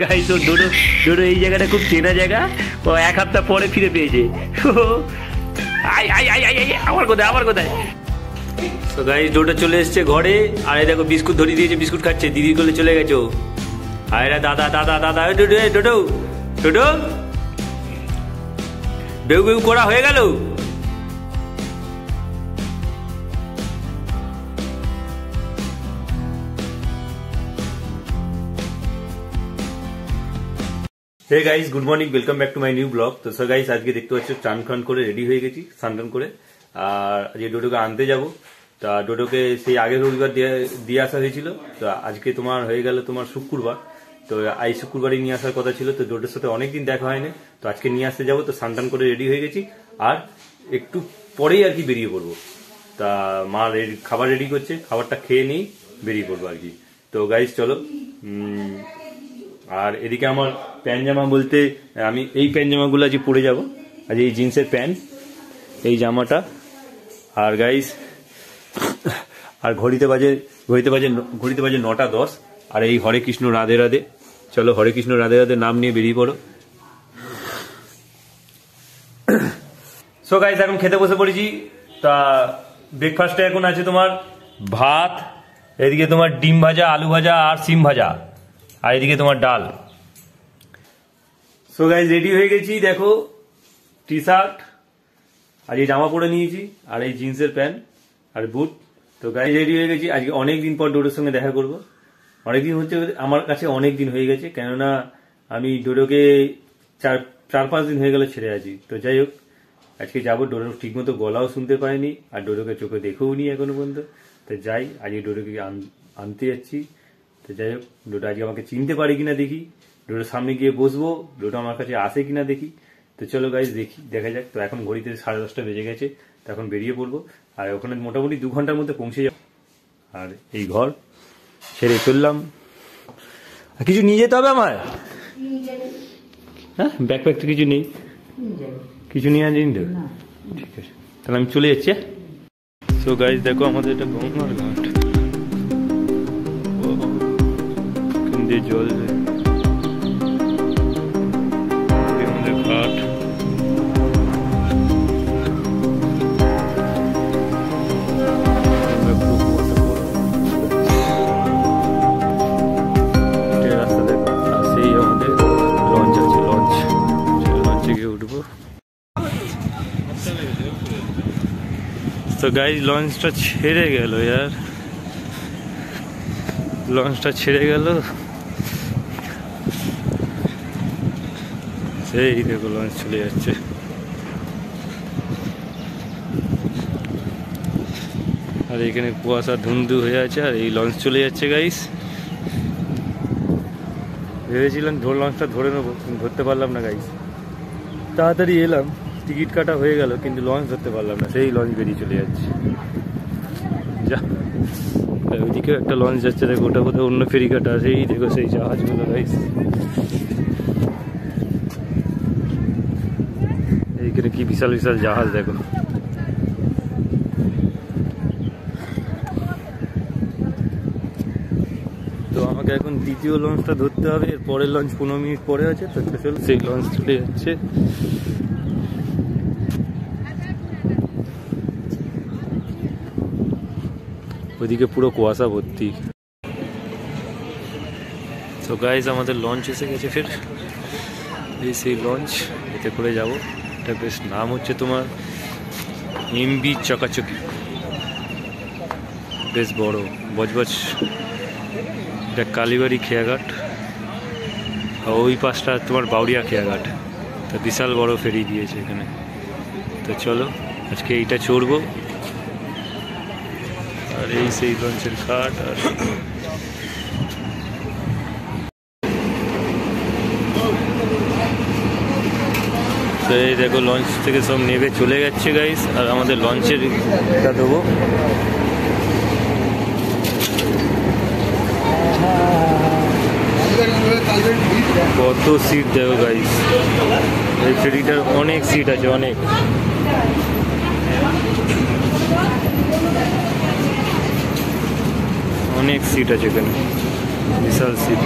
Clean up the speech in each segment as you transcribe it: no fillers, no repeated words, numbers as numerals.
Guys ও ডোডো ডোডো এই জায়গাটা খুব চেনা জায়গা, ও 1 সপ্তাহ পরে ফিরে পেয়েছে। আই আই আই আই আমার কোথায়। তো গাইস ডোডো চলে এসছে ঘরে, আর এই দেখো বিস্কুট ধরিয়ে দিয়েছে, বিস্কুট খাচ্ছে, দিদির কোলে চলে গেছো। আরে দাদা দাদা দাদা ডোডো ডোডো ডোডো বেউ বেউ করা হয়ে গেল। Hey guys, good morning, welcome back to my new blog. তো স্যার গাইস আজকে দেখতে পাচ্ছ চান খান করে রেডি হয়ে গেছি, স্নান করে। আর আজকে ডোডোকে আনতে যাব। তা ডোডোকে সেই আগের রবিবার দিয়ে আসা হয়েছিল, তো আজকে তোমার হয়ে গেল তোমার শুক্রবার। তো এই শুক্রবারই নিয়ে আসার কথা ছিল, তো ডোডোর সাথে অনেকদিন দেখা হয়নি, তো আজকে নিয়ে আসতে যাবো। তো স্নান করে রেডি হয়ে গেছি, আর একটু পরেই আর কি বেরিয়ে পড়বো। তা মা খাবার রেডি করছে, খাবারটা খেয়ে নিই বেরিয়ে পড়বো আর কি। তো গাইস চলো। আর এদিকে আমার প্যান্ট জামা বলতে আমি এই প্যান্ট জামাগুলো আজ পরে যাব, আজ এই জিন্সের প্যান্ট, এই জামাটা। আর গাইস আর ঘড়িতে বাজে 9:10। আর এই হরে কৃষ্ণ রাধে রাধে, চলো হরে কৃষ্ণ রাধে রাধে নাম নিয়ে বেরিয়ে পড়ো। সো গাইস এখন খেতে বসে পড়েছি। তা ব্রেকফাস্টে এখন আছে তোমার ভাত, এদিকে তোমার ডিম ভাজা, আলু ভাজা আর সিম ভাজা, আর এদিকে তোমার ডাল। সো গাইস রেডি হয়ে গেছি, দেখো টি শার্ট আর এই জামা পরে নিয়েছি, আর এই জিন্সের প্যান্ট আর বুট। তো গাইস রেডি হয়ে গেছি, আজকে অনেকদিন পর ডোডোর সঙ্গে দেখা করব। অনেকদিন হচ্ছে, আমার কাছে অনেকদিন হয়ে গেছে, কেননা আমি ডোডোকে 4-5 দিন হয়ে গেল ছেড়ে আছি। তো যাই হোক আজকে যাবো, ডোডোর ঠিক মতো গলাও শুনতে পাইনি, আর ডোডোকে চোখে দেখেও নি এখনো পর্যন্ত। তো যাই, আজকে ডোডোকে আনতে যাচ্ছি। তো যাই হোক ডোডো আজকে আমাকে চিনতে পারে কিনা দেখি, ডোডোর সামনে গিয়ে বসবো, ডোডো আমার কাছে আসে কিনা দেখি। তো চলো গাইজ দেখা যাক। তো এখন ঘড়িতে 10:30 বেজে গেছে, তো এখন বেরিয়ে পড়বো। আর ওখানে মোটামুটি 2 ঘন্টার মধ্যে পৌঁছে যাবো। আর এই ঘর ছেড়ে চললাম। কিছু নিয়ে যেতে হবে আমার? হ্যাঁ, ব্যাকপ্যাক তো কিছু নেই, কিছু নিয়ে আসিনি তো। ঠিক আছে, তাহলে আমি চলে যাচ্ছি। সো গাইজ দেখো আমাদের এটা গঙ্গার ঘাট, জল আমাদের ঘাট। রাস্তা দেখো, সেই আমাদের লঞ্চ আছে, লঞ্চে গিয়ে উঠবো। তো গাইজ লঞ্চটা ছেড়ে গেল, লঞ্চটা ছেড়ে গেল। এই দেখো লঞ্চ চলে যাচ্ছে। আর এখানে কুয়াশা ধুন্দু হয়ে আছে, আর এই লঞ্চ চলে যাচ্ছে গাইস। ভেবেছিলাম লঞ্চটা ধরে নেবো, কিন্তু ধরতে পারলাম না গাইস। তাড়াতাড়ি এলাম, টিকিট কাটা হয়ে গেল, কিন্তু লঞ্চ ধরতে পারলাম না, সেই লঞ্চ বেরিয়ে চলে যাচ্ছে। যা, ওইদিকেও একটা লঞ্চ যাচ্ছে, দেখো ওটা কোথাও অন্য ফেরি কাটা আছে। এই দেখো সেই জাহাজগুলো গাইস, এইখানে কি বিশাল বিশাল জাহাজ দেখো। তো আমাকে এখন দ্বিতীয় লঞ্চটা ধরতে হবে, এর পরের লঞ্চ 15 মিনিট পরে আছে। তো চলো সেই লঞ্চ চলে যাচ্ছে। ওইদিকে পুরো কুয়াশা ভর্তি। তো গাইজ আমাদের লঞ্চ এসে গেছে, ফের এই সেই লঞ্চ, এতে করে যাব। এটা বেশ নাম হচ্ছে তোমার MV চকাচকি, বেশ বড় বজবজ। এটা কালীবাড়ি খেয়াঘাট, আর ওই পাশটা তোমার বাউরিয়া খেয়াঘাট। তো বিশাল বড় ফেরি দিয়েছে এখানে। তো চলো আজকে এইটা চড়বো। আর এই সেই লঞ্চের ঘাট। আর তো এই দেখো লঞ্চ থেকে সব নেমে চলে যাচ্ছে গাইস, আর আমাদের লঞ্চের এটা দেবো। কত সিট দেখো গাইস, এই ফেরিটার অনেক সিট আছে, অনেক সিট আছে এখানে, বিশাল সিট।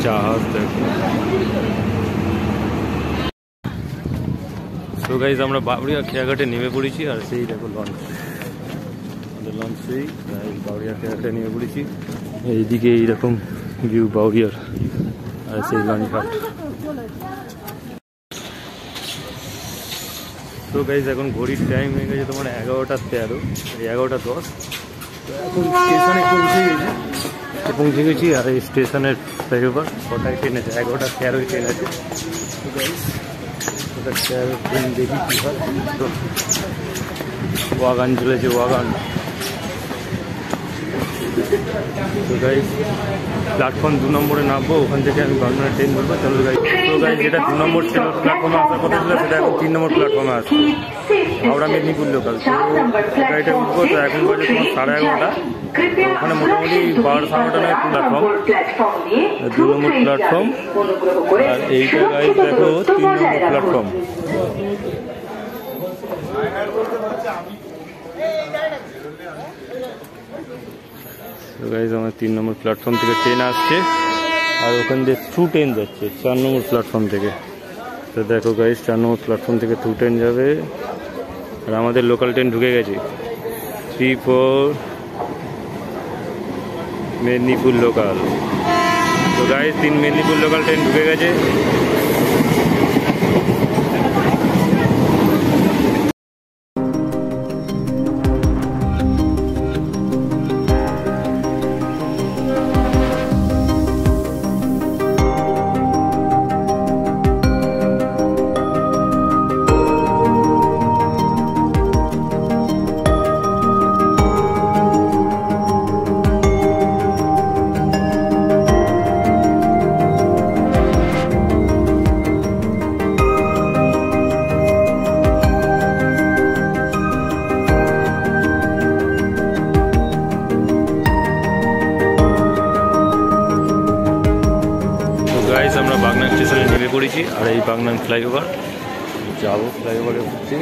জাহাজ দেখো। তো গাইজ আমরা বাবরিয়া খেয়াঘাটে নেমে পড়েছি, আর সেই দেখো লঞ্চ, লঞ্চ সেই বাবরিয়া খেয়াঘাটে নেমে পড়েছি। এইদিকে এইরকম ভিউ বাবরিয়ার, আর সেই লঞ্চ ঘাট। তো গাইজ এখন ঘড়ির টাইম হয়ে গেছে তোমার 11:13, 11:10। তো এখন স্টেশনে পৌঁছে গেছি, আর এই স্টেশনের ফ্লাইওভার কটায় ট্রেন আছে, 11:13 ট্রেন আছে। তো গাইজ ওটা ট্রেন দেখি কী হয়। তো ওয়াগান চলেছে, ওয়াগান। তো গাইজ প্ল্যাটফর্ম 2 নম্বরে নামবো, ওখান থেকে আমি বাংলার ট্রেন ধরবো। চলো গাইজ। তো গাইজ যেটা 2 নম্বর প্ল্যাটফর্মে আসার কথা ছিল, সেটা এখন 3 নম্বর প্ল্যাটফর্মে আসছে, হাওড়া মেদিনীপুর লোকাল। তো গাড়িটা উঠবো। তো এখন বাজে তোমার 11:30। ওখানে মোটামুটি 12-12:30 নয় প্ল্যাটফর্ম, 2 নম্বর প্ল্যাটফর্ম। আর এইটা গাইজ দেখো 3 নম্বর প্ল্যাটফর্ম। তো গাইজ আমার 3 নম্বর প্ল্যাটফর্ম থেকে ট্রেন আসছে, আর ওখান দিয়ে থ্রু ট্রেন যাচ্ছে 4 নম্বর প্ল্যাটফর্ম থেকে। তো দেখো গাইজ 4 নম্বর প্ল্যাটফর্ম থেকে থ্রু ট্রেন যাবে, আর আমাদের লোকাল ট্রেন ঢুকে গেছে 3-4 মেদিনীপুর লোকাল। তো গাইজ 3 মেদিনীপুর লোকাল ট্রেন ঢুকে গেছে। আমরা বাগনান স্টেশনে নেমে পড়েছি, আর এই বাগনান ফ্লাইওভার যাবো, ফ্লাইওভারে উঠছি।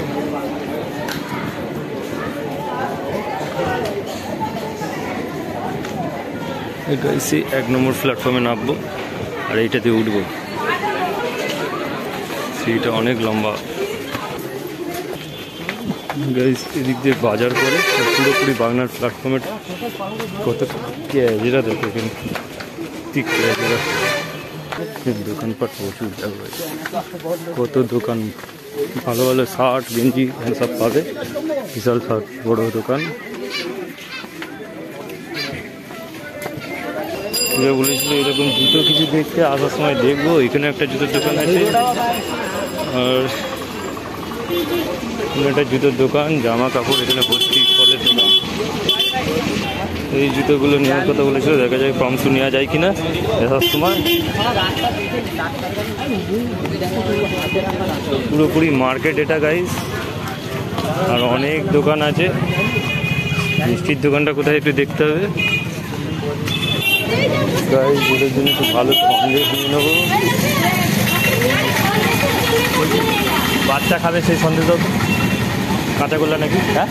এটা এসে 1 নম্বর প্ল্যাটফর্মে নামবো, আর এইটাতে উঠবো। সিটটা অনেক লম্বা গাইস। এদিক দিয়ে বাজার করে পুরোপুরি বাগনান প্ল্যাটফর্মের কত যেটা দেখো এখানে ঠিক দোকানপাট প্রচুর, কত দোকান, ভালো ভালো শার্ট গেঞ্জি সব পাবে, বিশাল বড় দোকান। বলেছিল এরকম জুতো কিছু দেখতে আসার সময় দেখবো, এখানে একটা জুতোর দোকান আছে, আর একটা জুতোর দোকান, জামা কাপড় এখানে ভর্তি, ফলের দোকান। এই জুতোগুলো নেওয়ার কথা বলেছিল, দেখা যায় কমসু নেওয়া যায় কিনা আসার সময়। পুরোপুরি মার্কেট এটা গাইস, আর অনেক দোকান আছে। মিষ্টির দোকানটা কোথায় একটু দেখতে হবে গাইস, ওদের জন্য একটু ভালো সন্দেশ নিয়ে নেবো। বাচ্চা খাবে সেই সন্দেশ দাও, কাঁচাগোল্লা নাকি? হ্যাঁ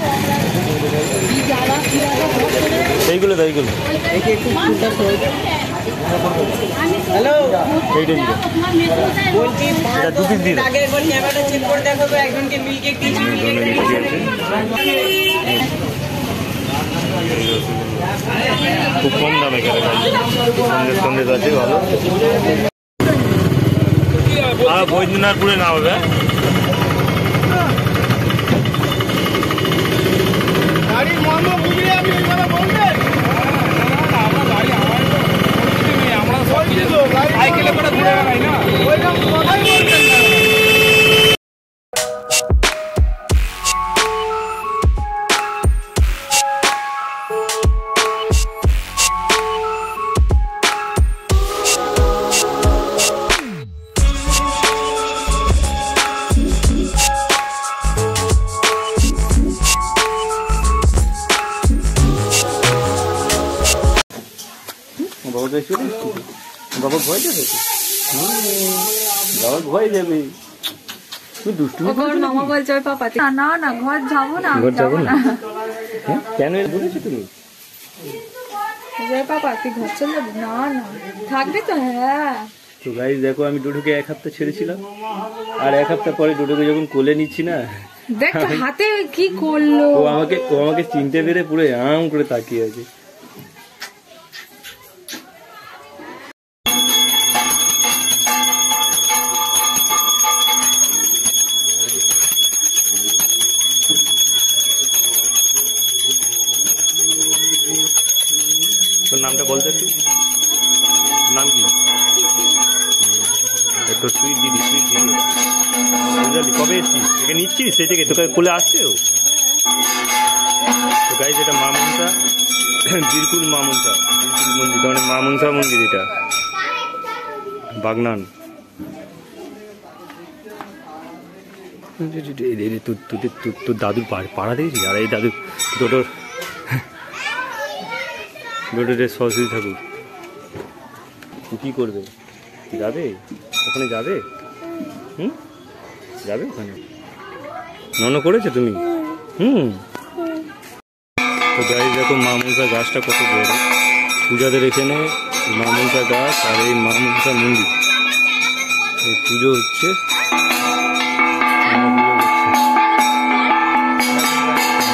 এইগুলো দাও, এইগুলো এইটা দিল, এটা 2 পিস দিল। খুব কম দামে কেন সন্দেশ সন্দেশ আছে ভালো। আর বৈদ্যনাথপুরে না হবে সাইকেলে করে ঘুরে বেড়াই না। বাবা ভয় যাবে, বাবা ভয় যাবে। তুই দুষ্টুমি করছিস? মামা বলছে ওই পাপা না না ঘর যাবো না, ঘর যাবো না। কেন বলেছো তুমি? পাপা তুই ঘর চলে যাবি? না না থাকবি তো। হ্যাঁ তো গাইস দেখো, আমি ডোডোকে 1 সপ্তাহ ছেড়েছিলাম, আর 1 সপ্তাহ পরে ডোডোকে যখন কোলে নিচ্ছি না, দেখ তো হাতে কি করলো। ও আমাকে চিনতে পেরে পুরো আম করে তাকিয়ে আছে। তোর নামটা বলতে একটু, নাম কি? তোর সুইট দিদি, বুঝলি? কবে এসছিস? একে নিচ্ছিস সেই থেকে? তোকে কোলে আসছে ও? তো গাইস এটা মা মনসা, বিরকুল মা মনসা, বিরকুল মন্দির, মানে মা মনসা মন্দির এটা বাগনান। তোর দাদুর পাড়া দেখেছিস? আর এই দাদু ডোডোর সরস্বতী ঠাকুর। কি করবে? যাবে ওখানে? যাবে? যাবে ওখানে? নন করেছো তুমি? তো গাইস দেখো মা মনসা গাছটা কত বড়। পূজাদের এখানে মা মনসা গাছ আর এই মা মনসা মন্দির, এই পুজো হচ্ছে।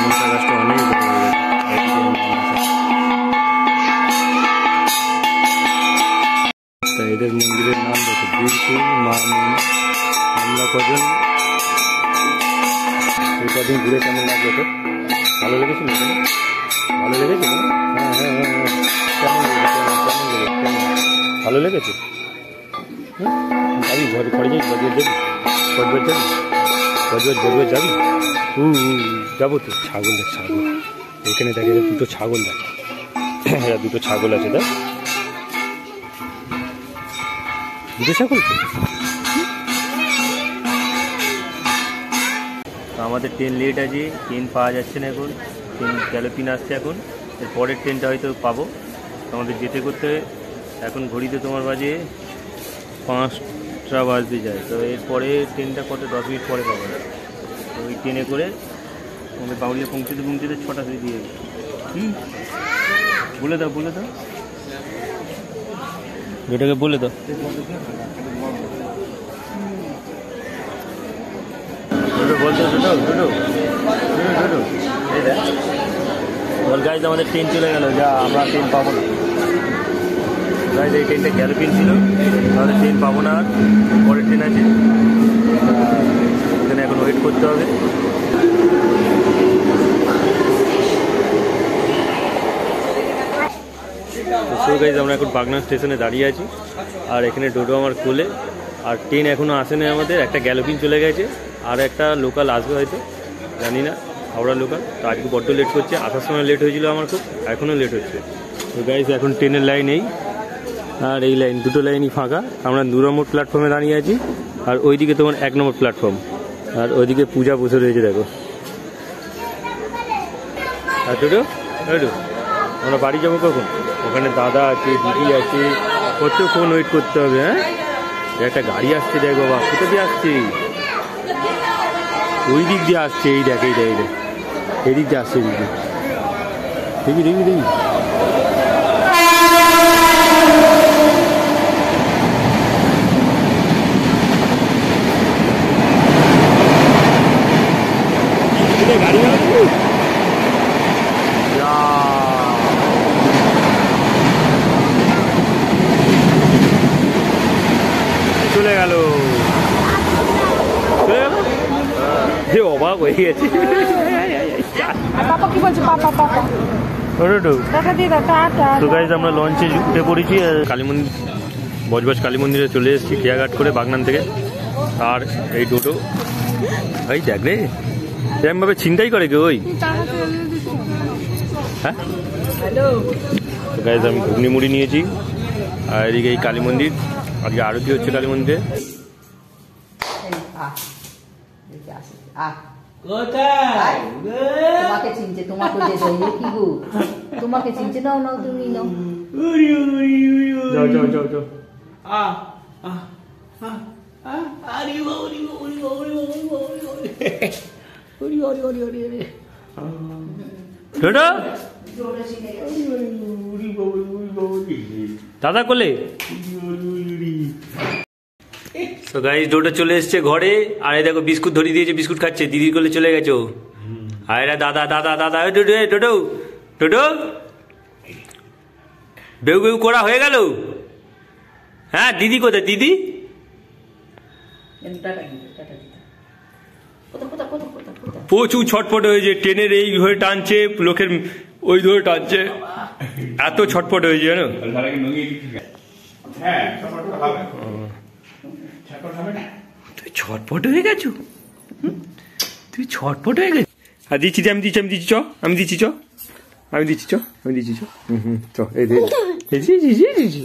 মনসা গাছটা অনেক বড় হয়ে গেছে। এদের মন্দিরের নাম দেখো, বিরকুল মা মনসা। আমরা কদিন ঘুরে কেমন লাগলো? তো ভালো লেগেছিল? ভালো লেগেছিল? কেমন ভালো লেগেছে? যাবি ঘরে যাবি? বজবজ যাবি? যাবো তো। ছাগল দেখ, ছাগল এখানে দেখে, দুটো ছাগল দেখ, দুটো ছাগল আছে। দেখ দুটো ছাগল। আমাদের ট্রেন লেট আছে, ট্রেন পাওয়া যাচ্ছে না এখন। ট্রেন গ্যালোপিন আসছে এখন, এর পরের ট্রেনটা হয়তো পাবো। আমাদের যেতে করতে এখন ঘড়িতে তোমার বাজে 5টা বাজতে যায়। তো এরপরে ট্রেনটা কত 10 মিনিট পরে পাবো না। তো ওই ট্রেনে করে আমাদের বাউলিয়া পৌঁছতে 6টা দিয়ে দিয়ে বলে দাও যেটাকে বলে দাও। বলতো গাইজ আমাদের ট্রেন চলে গেল, যা আমরা ট্রেন পাবো না। গাইজ এই ট্রেনটা গ্যালোপিন ছিল, আমাদের ট্রেন পাবো না। আর পরের ট্রেন আছে, এখানে এখন ওয়েট করতে হবে। তো গাইজ আমরা এখন বাগনান স্টেশনে দাঁড়িয়ে আছি, আর এখানে ডোডো আমার কোলে। আর ট্রেন এখনও আসেনি আমাদের, একটা গ্যালোপিন চলে গেছে, আর একটা লোকাল আসবে হয়তো, জানি না, হাওড়া লোকাল। তো আজকে বড্ড লেট করছে, আসার সময় লেট হয়েছিল আমার খুব, এখনও লেট হচ্ছে। তো গাইজ এখন ট্রেনের লাইন এই, আর এই লাইন, দুটো লাইনই ফাঁকা। আমরা 2 নম্বর প্ল্যাটফর্মে দাঁড়িয়ে আছি, আর ওইদিকে তোমার 1 নম্বর প্ল্যাটফর্ম, আর ওইদিকে পূজা বসে রয়েছে দেখো। আর ডোডো আমরা বাড়ি যাবো কখন? ওখানে দাদা আছে, দিদি আছে, কতক্ষণ ওয়েট করতে হবে। হ্যাঁ, একটা গাড়ি আসছে দেখ বাবা, কোথা দিয়ে আসছে? ওই দিক দিয়ে আসছে, এই দেখ এই দিক দিয়ে আসছে, দেখি। গাড়ি চলে গেল, অবাক হয়ে গেছে। তো গাইজ আমরা লঞ্চে উঠে পড়েছি, কালী মন্দির, বজবজ কালী মন্দিরে চলে এসেছি খেয়াঘাট করে বাগনান থেকে। আর এই ডোডো ভাই দেখ রে, এরকম ভাবে ছিনতাই করে কেউ? ওই হ্যাঁ, তো গাইজ আমি ঘুগনি মুড়ি নিয়েছি, আর এদিকে এই কালী মন্দির, আজকে আরতি হচ্ছে কালী মন্দিরে। তোমাকে চিনছে, তোমাকে যে কি গো, তোমাকে চিনছে, নাও তুমি নাও। যাও। ডোডো দাদা কোলে। তো গাইস ডোডো চলে এসছে ঘরে, আর এই দেখো বিস্কুট ধরিয়ে দিয়েছে, বিস্কুট খাচ্ছে, দিদির কোলে চলে গেছে ও। আর এরা দাদা দাদা দাদা ডোডো ডোডো ডোডো বেউ বেউ করা হয়ে গেল। হ্যাঁ দিদি কোথায় দিদি? প্রচুর ছটফট হয়েছে, ট্রেনের এই ধরে টানছে, লোকের ওই ধরে টানছে, এত ছটফট হয়েছে জানো। তুই ছটফট হয়ে গেছো, তুই ছটফট হয়ে গেছো। আর দিচ্ছি আমি দিচ্ছি আমি দিচ্ছি চ আমি দিচ্ছি চ আমি দিচ্ছি চ আমি দিচ্ছি চ চ এই দিচ্ছি।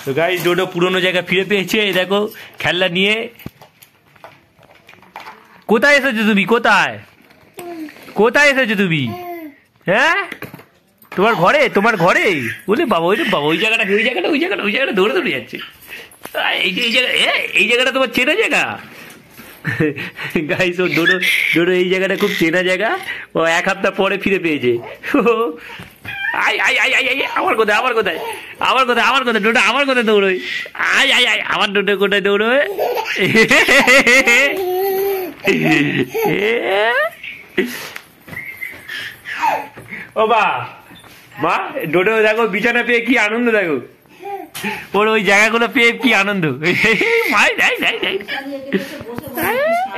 তো গাইস ডোডো পুরোনো জায়গা ফিরে পেয়েছে, এই দেখো খেলনা নিয়ে। কোথায় এসেছো তুমি? কোথায় কোথায় এসেছো তুমি? হ্যাঁ তোমার ঘরে, তোমার ঘরে। বলে বাবা ওই বাবা ওই জায়গাটা ওই জায়গাটা ওই জায়গাটা ওই জায়গাটা দৌড়ে দৌড়ে যাচ্ছে। এই যে এই জায়গা এই জায়গাটা তোমার চেনা জায়গা। গাইস ও ডোডো ডোডো এই জায়গাটা খুব চেনা জায়গা, ও 1 সপ্তাহ পরে ফিরে পেয়েছে। I I I I I আমার কোথায় আমার কোথায় আমার কোথায় আমার কোথায় ডোডো আমার কোথায় দৌড়োয়। আই আই আই আমার ডোডো কোথায় দৌড়োয়। ও বা মা ডোডো দেখো বিছানা পেয়ে কি আনন্দ, দেখো ওর ওই জায়গাগুলো পেয়ে কি আনন্দ। মাই যাই যাই যাই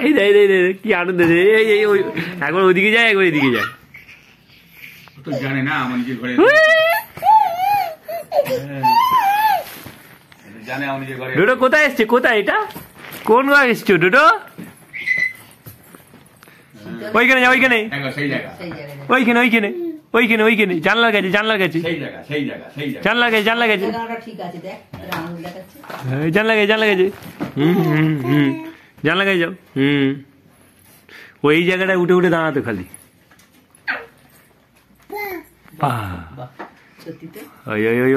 এই দেখ কি আনন্দ। একবার ওইদিকে যায় একবার এদিকে যায়। তো জানে না আমার নিজের ঘরে জানে আমার নিজের ঘরে। ডোডো কোথায় এসছে? কোথায় এটা? কোন গাছ এসছো ডোডো? ওইখানে যা ওইখানে সেই জায়গা ওইখানে ওইখানে ওইখানে ওইখানে জানলার কাছে জানলার কাছে সেই জায়গা সেই জায়গা সেই জায়গা জানলার কাছে জানলার কাছে ঠিক আছে দেখ আঙুল দেখাচ্ছে। জানলার কাছে জানলার কাছে জানলার কাছে যাও। ওই জায়গাটায় উঠে উঠে দাঁড়াতো খালি।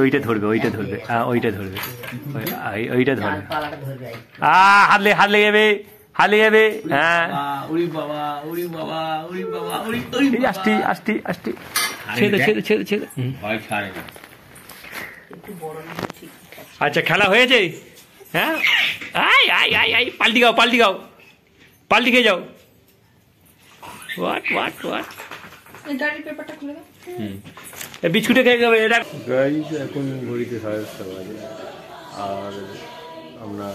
ওইটা ধরবে ওইটা ধরবে ওইটা ধরবে ওইটা ধরবে। হাতলে হাতলে যাবে হাতলে যাবে। হ্যাঁ উড়ি বাবা উড়ি বাবা উড়ি বাবা উড়ি আস্তে আস্তে আস্তে ছেড়ে ছেড়ে ছেড়ে ছেড়ে। ভয় ছাড়ে না। আচ্ছা খেলা হয়েছে? হ্যাঁ আই আই আই আই পাল্টি গাও পাল্টি গাও পাল্টি খেয়ে যাও। হোয়াট হোয়াট হোয়াট গাড়ির পেপারটা খুলে দাও। বিস্কুটে খেয়ে যাবে এটা। গাইস এখন ঘড়িতে 7:30 বাজে, আর আমরা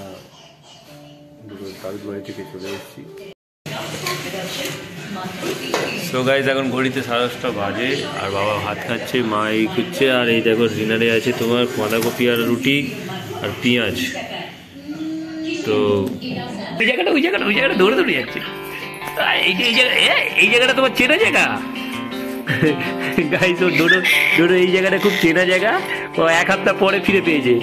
তাদের বাড়ি থেকে চলে এসেছি। সো গাইস এখন ঘড়িতে 10:30 বাজে, আর বাবা ভাত খাচ্ছে, মা এই খুঁজছে, আর এই দেখো ডিনারে আছে তোমার বাঁধাকপি আর রুটি আর পেঁয়াজ। তো ওই জায়গাটা ওই জায়গাটা ওই জায়গাটা দৌড়ে দৌড়ে যাচ্ছে। এই জায়গাটা তোমার চেনা জায়গা। গাইস ও ডোডো ডোডো এই জায়গাটা খুব চেনা জায়গা, ও 1 সপ্তাহ পরে ফিরে পেয়েছে।